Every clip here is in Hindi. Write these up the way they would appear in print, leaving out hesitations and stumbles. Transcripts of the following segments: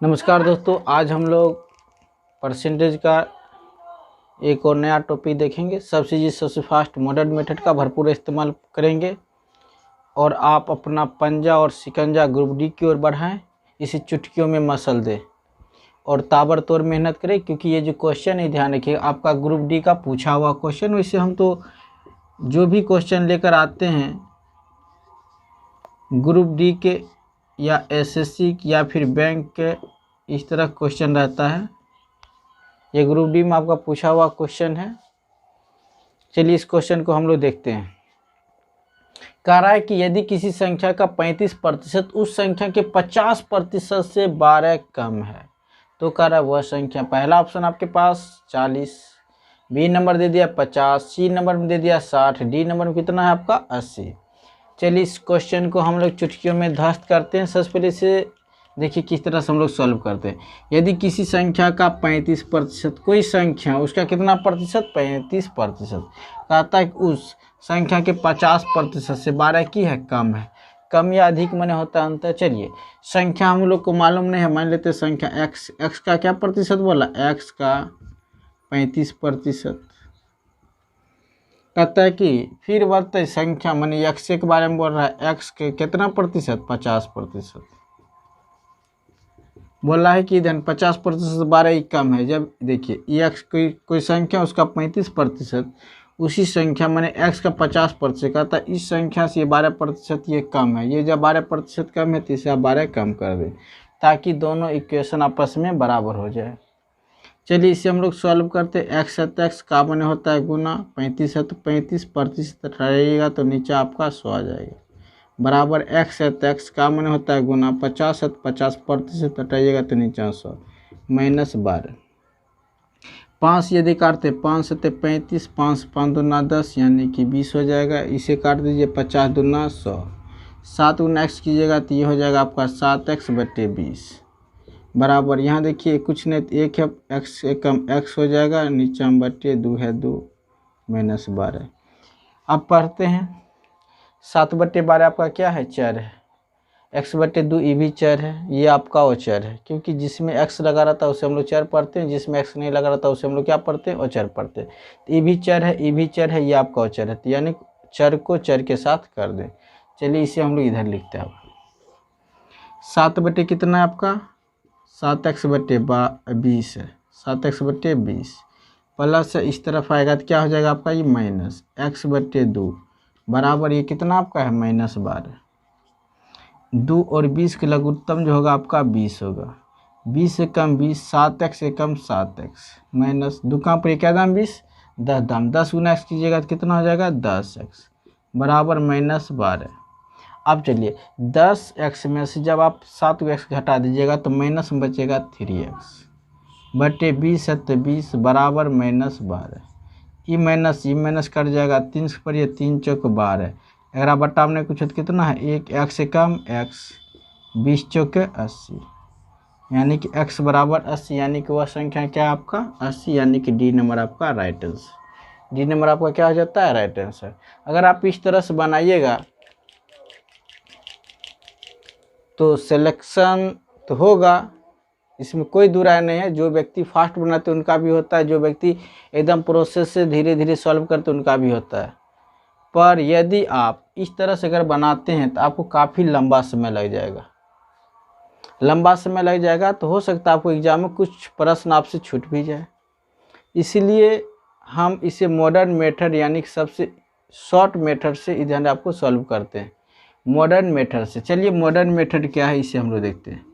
नमस्कार दोस्तों, आज हम लोग परसेंटेज का एक और नया टॉपिक देखेंगे। सबसे सबसे फास्ट मॉडर्न मेथड का भरपूर इस्तेमाल करेंगे और आप अपना पंजा और शिकंजा ग्रुप डी की ओर बढ़ाएं, इसे चुटकियों में मसल दें और ताबड़तोड़ मेहनत करें, क्योंकि ये जो क्वेश्चन है ध्यान रखिए आपका ग्रुप डी का पूछा हुआ क्वेश्चन। वैसे हम तो जो भी क्वेश्चन लेकर आते हैं ग्रुप डी के या एसएससी या फिर बैंक के, इस तरह क्वेश्चन रहता है। ये ग्रुप डी में आपका पूछा हुआ क्वेश्चन है। चलिए इस क्वेश्चन को हम लोग देखते हैं। कह रहा है कि यदि किसी संख्या का 35% उस संख्या के 50% से 12 कम है तो कह रहा है वह संख्या, पहला ऑप्शन आपके पास 40, बी नंबर दे दिया 50, सी नंबर में दे दिया 60, डी नंबर में कितना है आपका 80। चलिए इस क्वेश्चन को हम लोग चुटकियों में ध्वस्त करते हैं। सबसे पहले से देखिए किस तरह से हम लोग सॉल्व करते हैं। यदि किसी संख्या का 35%, कोई संख्या उसका कितना प्रतिशत 35%, कहता है कि उस संख्या के 50% से 12 की है कम है। कम या अधिक माने होता है अंतर। चलिए संख्या हम लोग को मालूम नहीं है, मान लेते हैं संख्या x का क्या प्रतिशत बोला, x का 35%। कहता है कि फिर बढ़ते संख्या माने x के बारे में बोल रहा है, x के कितना प्रतिशत 50%। बोल रहा है कि इधर 50% से 12 ही कम है। जब देखिए ये x कोई संख्या उसका 35%, उसी संख्या मैंने x का 50% कहता है इस संख्या से ये 12% ये कम है। ये जब 12% कम है तो इसे आप 12 कम कर दें ताकि दोनों इक्वेशन आपस में बराबर हो जाए। चलिए इसे हम लोग सॉल्व करते हैं। x है तो x का मैंने होता है गुना, 35 है तो 35% रहेगा तो नीचे आपका 100 आ जाएगा, बराबर x है तो x का मैंने होता है गुना, 50 है तो 50% हटाइएगा तो नीचे 100 माइनस 12। 5 यदि काटते 5 से 35, 5 5 दूना 10 यानी कि 20 हो जाएगा। इसे काट दीजिए 50 दूना 100, 7 गुना x कीजिएगा तो ये हो जाएगा आपका 7x/20, बराबर यहाँ देखिए कुछ नहीं तो एक है x से कम x हो जाएगा, नीचे हम बटे 2 है 2 माइनस 12। अब पढ़ते हैं 7/12 आपका क्या है, चर है। x/2 ये भी चर है, ये आपका वो चर है, क्योंकि जिसमें x लगा रहता है उसे हम लोग चर पढ़ते हैं, जिसमें x नहीं लगा रहता उसे हम लोग क्या पढ़ते हैं, अचर पढ़ते हैं। तो ये भी चर है, ये भी चर है, ये आपका अचर है, तो यानी चर को चर के साथ कर दें। चलिए इसे हम लोग इधर लिखते हैं। 7 बटे कितना है आपका 7x/20 है, 7x/20 प्लस इस तरफ आएगा तो क्या हो जाएगा आपका ये माइनस x/2, बराबर ये कितना आपका है माइनस 12। 2 और 20 के लघुत्तम जो होगा आपका 20 होगा, 20 से कम 20, 7x से कम 7x माइनस 2 कहाँ पर क्या दाम 20, 10 दाम, 10 गुना x कीजिएगा तो कितना हो जाएगा 10x, बराबर माइनस 12। अब चलिए 10x में से जब आप 7x घटा दीजिएगा तो माइनस में बचेगा 3x बटे 20 है तो 20, बराबर माइनस 12। ये माइनस कट जाएगा, 3 पर ये 3 चौक 12, 11 बट्टा हमने कुछ तो कितना है 1, x से कम x, 20 चौके 80 यानी कि x बराबर 80, यानी कि वह संख्या क्या है आपका 80, यानी कि डी नंबर आपका राइट आंसर। डी नंबर आपका क्या हो जाता है राइट आंसर। अगर आप इस तरह से बनाइएगा तो सिलेक्शन तो होगा, इसमें कोई दो राय नहीं है। जो व्यक्ति फास्ट बनाते हैं उनका भी होता है, जो व्यक्ति एकदम प्रोसेस से धीरे धीरे सॉल्व करते हैं उनका भी होता है। पर यदि आप इस तरह से अगर बनाते हैं तो आपको काफ़ी लंबा समय लग जाएगा। लंबा समय लग जाएगा तो हो सकता है आपको एग्जाम में कुछ प्रश्न आपसे छूट भी जाए। इसीलिए हम इसे मॉडर्न मेथड यानी कि सबसे शॉर्ट मेथड से इधर आपको सॉल्व करते हैं, मॉडर्न मेथड से। चलिए मॉडर्न मेथड क्या है इसे हम लोग देखते हैं।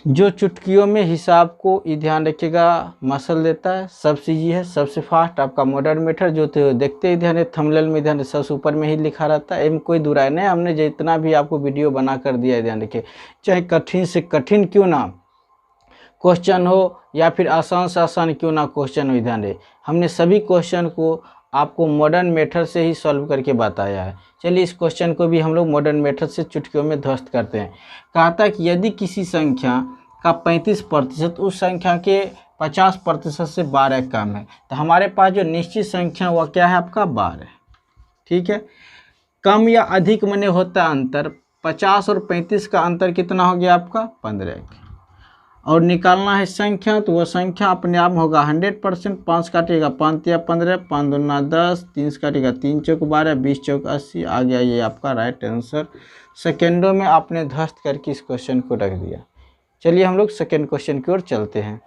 जो चुटकियों में हिसाब को ध्यान रखिएगा मसल देता है, सबसे ये है सबसे फास्ट आपका मॉडर्न मेथड। जो तो देखते ही ध्यान थंबनेल में ध्यान सबसे ऊपर में ही लिखा रहता है, इनमें कोई दुराय नहीं। हमने जितना भी आपको वीडियो बना कर दिया है ध्यान रखिए, चाहे कठिन से कठिन क्यों ना क्वेश्चन हो या फिर आसान से आसान क्यों ना क्वेश्चन हो, ध्यान रहे हमने सभी क्वेश्चन को आपको मॉडर्न मेथड से ही सॉल्व करके बताया है। चलिए इस क्वेश्चन को भी हम लोग मॉडर्न मेथड से चुटकियों में ध्वस्त करते हैं। कहता है कि यदि किसी संख्या का 35% उस संख्या के 50% से 12 कम है, तो हमारे पास जो निश्चित संख्या वह क्या है आपका 12। ठीक है, कम या अधिक माने होता है अंतर, 50 और 35 का अंतर कितना हो गया आपका 15। और निकालना है संख्या, तो वह संख्या अपने आप होगा 100%। 5 काटिएगा 5 या 15, 5 दूना 10, 3 काटिएगा 3 चौक 12, 20 चौक 80, आ गया ये आपका राइट आंसर। सेकेंडों में आपने ध्वस्त करके इस क्वेश्चन को रख दिया। चलिए हम लोग सेकेंड क्वेश्चन की ओर चलते हैं।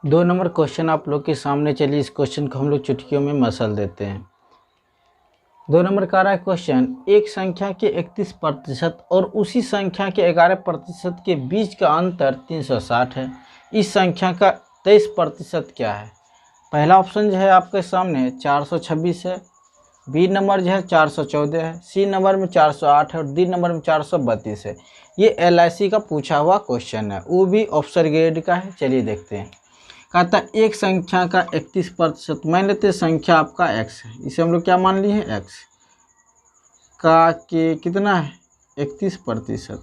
2 नंबर क्वेश्चन आप लोग के सामने, चलिए इस क्वेश्चन को हम लोग चुटकियों में मसल देते हैं। 2 नंबर का रहा है क्वेश्चन, एक संख्या के 31% और उसी संख्या के 11% के बीच का अंतर 360 है। इस संख्या का 23% क्या है? पहला ऑप्शन जो है आपके सामने 426 है, बी नंबर जो है 414 है, सी नंबर में 408 है और डी नंबर में 432 है। ये LIC का पूछा हुआ क्वेश्चन है, वो भी ऑप्शन ग्रेड का है। चलिए देखते हैं। कहता है एक संख्या का 31%, मान लेते हैं संख्या आपका x है, इसे हम लोग क्या मान लिए हैं x का, के कितना है 31%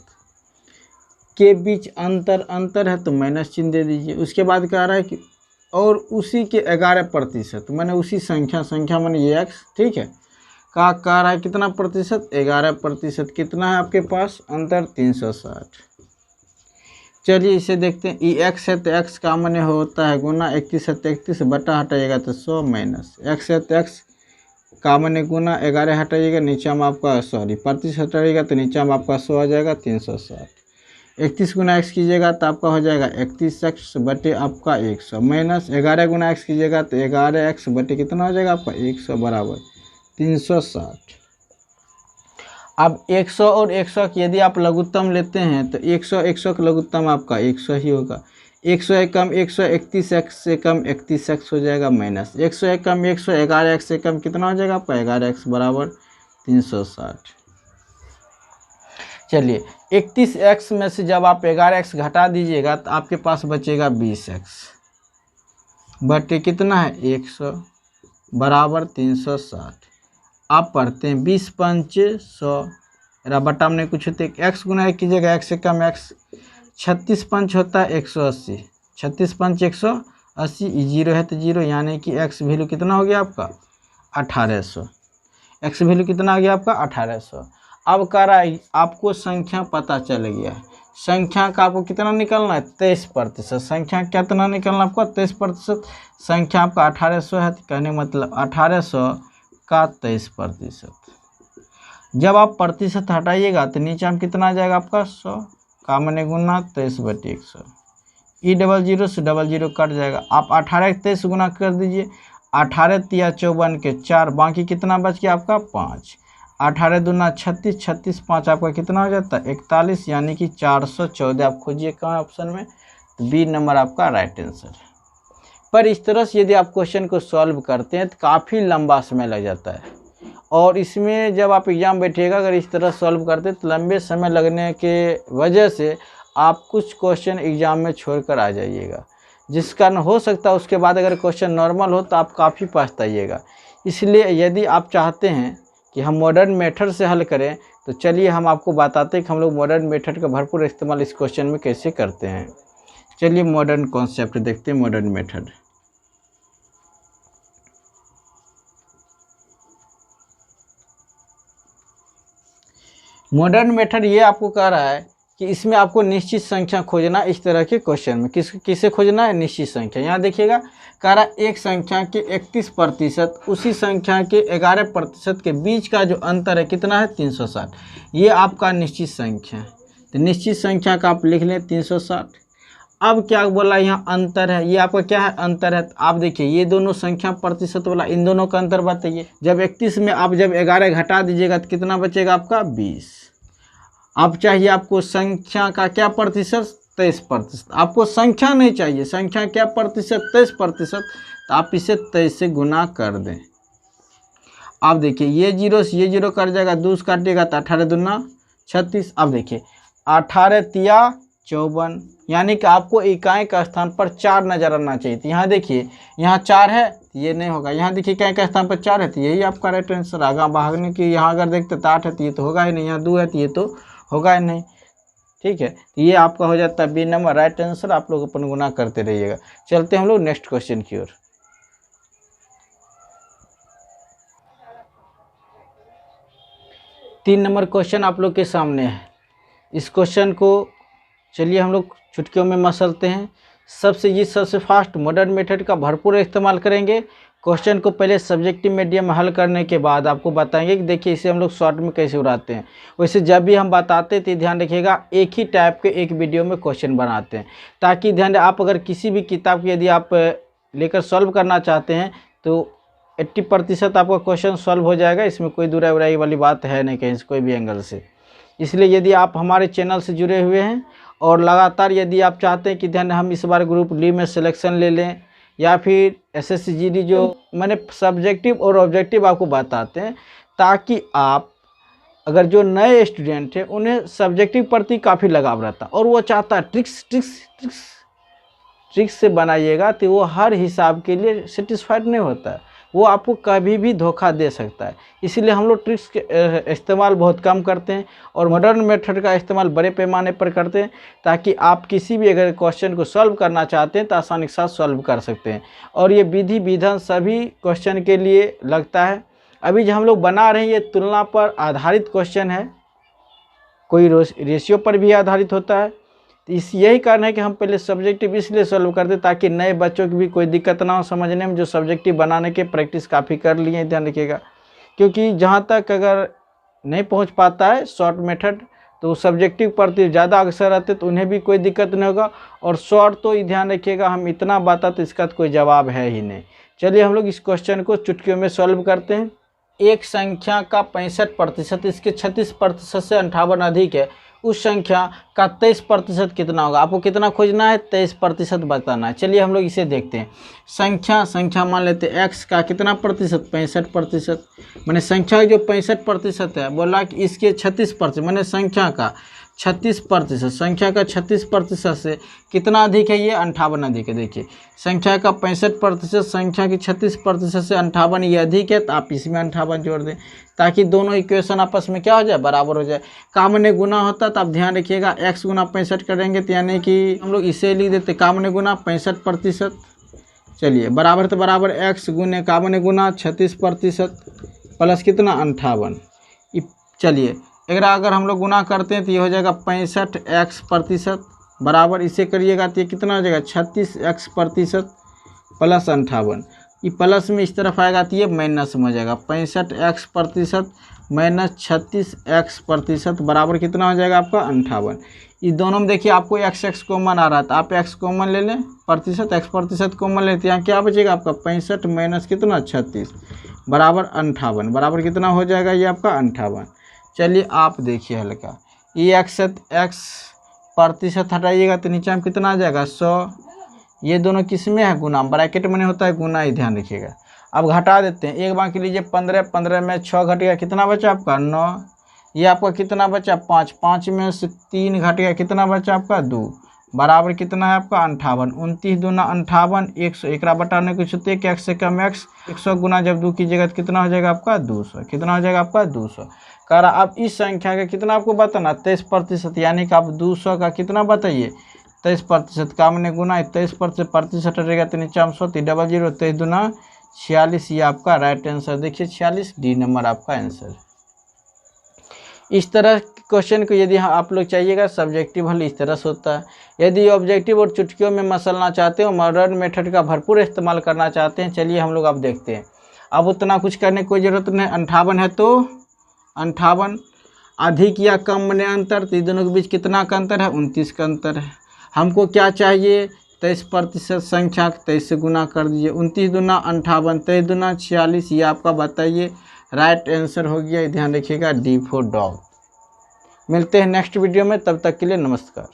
के बीच अंतर है तो माइनस चिन्ह दे दीजिए। उसके बाद कह रहा है कि और उसी के 11%, मैंने उसी संख्या मैंने ये x, ठीक है, का कह रहा है कितना प्रतिशत 11%, कितना है आपके पास अंतर 360। चलिए इसे देखते हैं। ई x है तो x का माने होता है गुना, 31 है तो 31 बटा हटाइएगा तो 100 माइनस, x है तो x का माने गुना, 11 हटाइएगा नीचे में आपका प्रतिशत हटाइएगा तो नीचे में आपका 100 आ जाएगा 360। 31 गुना x कीजिएगा तो आपका हो जाएगा 31x बटे आपका 100 माइनस 11 गुना x कीजिएगा तो 11x बटे कितना हो जाएगा आपका 100 बराबर 360। अब 100 और 100 की यदि आप लघुत्तम लेते हैं तो 100 का लघुत्तम आपका 100 ही होगा। 100 एक कम 100, 31x से कम 31x हो जाएगा माइनस 100 एक कम 100, 11x से कम कितना हो जाएगा आपका 11x बराबर 360। चलिए 31x में से जब आप 11x घटा दीजिएगा तो आपके पास बचेगा 20x बटे कितना है 100 बराबर 360। आप पढ़ते हैं 20 पंच 100 बटा में कुछ होते x गुना 1 कीजिएगा, x से कम x, 36 पंच होता है 180, 36 पंच 180, जीरो है तो जीरो, यानी कि x वैल्यू कितना हो गया आपका 1800। x वैल्यू कितना आ गया आपका 1800। अब कह रहा है आपको संख्या पता चल गया है, संख्या का आपको कितना निकलना है 23%। संख्या कितना निकलना आपको 23%, संख्या आपका 1800 है, तो कहने मतलब 1800 का 23%। जब आप प्रतिशत हटाइएगा तो नीचे में कितना आ जाएगा आपका 100 का माने गुना 23 बटे 100, ई 00 से 00 कट जाएगा। आप 18 23 गुना कर दीजिए, 18 तिया 54 के 4, बाकी कितना बच गया आपका 5, 18 दूना 36, 36 5 आपका कितना हो जाता है 41, यानी कि 414 आप खोजिए कहाँ ऑप्शन में, तो बी नंबर आपका राइट आंसर है। पर इस तरह से यदि आप क्वेश्चन को सॉल्व करते हैं तो काफ़ी लंबा समय लग जाता है, और इसमें जब आप एग्ज़ाम बैठिएगा अगर इस तरह सॉल्व करते तो लंबे समय लगने के वजह से आप कुछ क्वेश्चन एग्ज़ाम में छोड़कर आ जाइएगा, जिस कारण हो सकता है उसके बाद अगर क्वेश्चन नॉर्मल हो तो आप काफ़ी पछताइएगा। इसलिए यदि आप चाहते हैं कि हम मॉडर्न मेथड से हल करें तो चलिए हम आपको बताते हैं कि हम लोग मॉडर्न मेथड का भरपूर इस्तेमाल इस क्वेश्चन में कैसे करते हैं। चलिए मॉडर्न कॉन्सेप्ट देखते हैं, मॉडर्न मेथड। मॉडर्न मेथड ये आपको कह रहा है कि इसमें आपको निश्चित संख्या खोजना, इस तरह के क्वेश्चन में किसे खोजना है निश्चित संख्या। यहाँ देखिएगा कह रहा है एक संख्या के 31% उसी संख्या के 11% के बीच का जो अंतर है कितना है 360, ये आपका निश्चित संख्या है। तो निश्चित संख्या का आप लिख लें 360। अब क्या बोला यहाँ अंतर है, ये आपका क्या है अंतर है। तो आप देखिए ये दोनों संख्या प्रतिशत वाला, इन दोनों का अंतर बताइए। जब 31 में आप जब 11 घटा दीजिएगा तो कितना बचेगा आपका 20। अब चाहिए आपको संख्या का क्या प्रतिशत 23%, आपको संख्या नहीं चाहिए, संख्या क्या प्रतिशत 23%, तो आप इसे 23 से गुना कर दें। आप देखिए ये जीरो से ये जीरो कट जाएगा, 2 काटिएगा तो 18 दूना 36। अब देखिए 18 तिया 54, यानी कि आपको इकाई का स्थान पर 4 नजर आना चाहिए। तो यहाँ देखिए यहाँ 4 है तो ये नहीं होगा, यहाँ देखिए इकाई का स्थान पर 4 है तो यही आपका राइट आंसर। आगे भागने की यहाँ अगर देखते तो 8 है तो ये तो होगा ही नहीं, यहाँ 2 है तो ये तो होगा ही नहीं। ठीक है, ये आपका हो जाता है बी नंबर राइट आंसर। आप लोग अपन गुना करते रहिएगा। चलते हम लोग नेक्स्ट क्वेश्चन की ओर। 3 नंबर क्वेश्चन आप लोग के सामने है। इस क्वेश्चन को चलिए हम लोग चुटकियों में मसलते हैं। सबसे फास्ट मॉडर्न मेथड का भरपूर इस्तेमाल करेंगे। क्वेश्चन को पहले सब्जेक्टिव मीडियम में हल करने के बाद आपको बताएंगे कि देखिए इसे हम लोग शॉर्ट में कैसे उड़ाते हैं। वैसे जब भी हम बताते हैं तो ध्यान रखिएगा एक ही टाइप के एक वीडियो में क्वेश्चन बनाते हैं, ताकि ध्यान आप अगर किसी भी किताब की यदि आप लेकर सॉल्व करना चाहते हैं तो 80% आपका क्वेश्चन सॉल्व हो जाएगा। इसमें कोई दुराई उराई वाली बात है नहीं कहीं से, कोई भी एंगल से। इसलिए यदि आप हमारे चैनल से जुड़े हुए हैं और लगातार यदि आप चाहते हैं कि ध्यान हम इस बार ग्रुप डी में सिलेक्शन ले लें या फिर एसएससी जीडी जो मैंने सब्जेक्टिव और ऑब्जेक्टिव आपको बताते हैं, ताकि आप अगर जो नए स्टूडेंट हैं उन्हें सब्जेक्टिव प्रति काफ़ी लगाव रहता है और वो चाहता है ट्रिक्स से बनाइएगा तो वो हर हिसाब के लिए सेटिस्फाइड नहीं होता है, वो आपको कभी भी धोखा दे सकता है। इसीलिए हम लोग ट्रिक्स के इस्तेमाल बहुत कम करते हैं और मॉडर्न मेथड का इस्तेमाल बड़े पैमाने पर करते हैं, ताकि आप किसी भी अगर क्वेश्चन को सॉल्व करना चाहते हैं तो आसानी के साथ सॉल्व कर सकते हैं। और ये विधि विधान सभी क्वेश्चन के लिए लगता है। अभी जो हम लोग बना रहे हैं ये तुलना पर आधारित क्वेश्चन है, कोई रेशियो पर भी आधारित होता है। तो यही कारण है कि हम पहले सब्जेक्टिव इसलिए सॉल्व करते ताकि नए बच्चों की भी कोई दिक्कत ना हो समझने में, जो सब्जेक्टिव बनाने के प्रैक्टिस काफ़ी कर लिए, ध्यान रखिएगा। क्योंकि जहाँ तक अगर नहीं पहुँच पाता है शॉर्ट मेथड तो सब्जेक्टिव प्रति ज़्यादा अक्सर रहते तो उन्हें भी कोई दिक्कत नहीं होगा। और शॉर्ट तो ध्यान रखिएगा हम इतना बाता तो इसका तो कोई जवाब है ही नहीं। चलिए हम लोग इस क्वेश्चन को चुटकियों में सॉल्व करते हैं। एक संख्या का 65% इसके 36% से 58 अधिक है, उस संख्या का 23% कितना होगा। आपको कितना खोजना है, 23% बताना है। चलिए हम लोग इसे देखते हैं। संख्या मान लेते हैं x का कितना प्रतिशत, 65%। मैंने संख्या का जो 65% है बोला कि इसके 36%, मैंने संख्या का 36%, संख्या का 36% से कितना अधिक है, ये 58 अधिक है। देखिए संख्या का 65%, संख्या की 36% से 58 ये अधिक है, तो आप इसमें 58 जोड़ दें ताकि दोनों इक्वेशन आपस में क्या हो जाए, बराबर हो जाए। कामने गुना होता तो आप ध्यान रखिएगा x गुना 65 करेंगे तो यानी कि हम लोग इसे लिख देते कामने गुना 65%। चलिए बराबर तो बराबर x गुने कामने गुना 36% प्लस कितना 58। चलिए अगर हम लोग गुना करते हैं तो ये हो जाएगा 65x% बराबर इसे करिएगा तो ये कितना हो जाएगा 36x% प्लस 58। ये प्लस में इस तरफ आएगा तो ये माइनस में हो जाएगा 65x% माइनस 36x% बराबर कितना हो जाएगा आपका 58। इस दोनों में देखिए आपको x कॉमन आ रहा था, आप x कॉमन ले लें, x% कॉमन लेते हैं, यहाँ क्या बचेगा आपका 65 माइनस कितना 36 बराबर 58 बराबर कितना हो जाएगा ये आपका 58। चलिए आप देखिए हल्का ये x% हटाइएगा तो नीचे में कितना आ जाएगा 100। ये दोनों किस में है, गुना, ब्रैकेट में नहीं होता है गुना, ही ध्यान रखिएगा। अब घटा देते हैं, एक बाकी लीजिए 15 में 6 घटेगा कितना बचा आपका 9। ये आपका कितना बचा 5 में से 3 घटेगा कितना बचा आपका 2 बराबर कितना है आपका 58। 29 दूना 58, 100 एक बटाने कुछ होते हैं, x से कम x, 100 गुना जब 2 कीजिएगा तो कितना हो जाएगा आपका 200, कितना हो जाएगा आपका 200। कह रहा अब इस संख्या का कितना आपको बताना 23%, यानी कि आप 200 का कितना बताइए 23%। काम ने गुना 23% रहेगा तो नीचे 100 00 23 दूना 46, ये आपका राइट आंसर। देखिए 46 डी नंबर आपका आंसर। इस तरह क्वेश्चन को यदि आप लोग चाहिएगा सब्जेक्टिव हल इस तरह से होता है। यदि ऑब्जेक्टिव और चुटकियों में मसलना चाहते हो, मॉडर्न मेथड का भरपूर इस्तेमाल करना चाहते हैं, चलिए हम लोग अब देखते हैं। अब उतना कुछ करने की कोई ज़रूरत नहीं। 58 है तो 58 अधिक या कम में अंतर, तो दोनों के बीच कितना का अंतर है 29 का अंतर है। हमको क्या चाहिए 23% संख्या 23 से गुना कर दीजिए, 29 दूना 58, 23 दूना 46, ये आपका बताइए राइट आंसर हो गया। ध्यान रखिएगा D for डॉग। मिलते हैं नेक्स्ट वीडियो में, तब तक के लिए नमस्कार।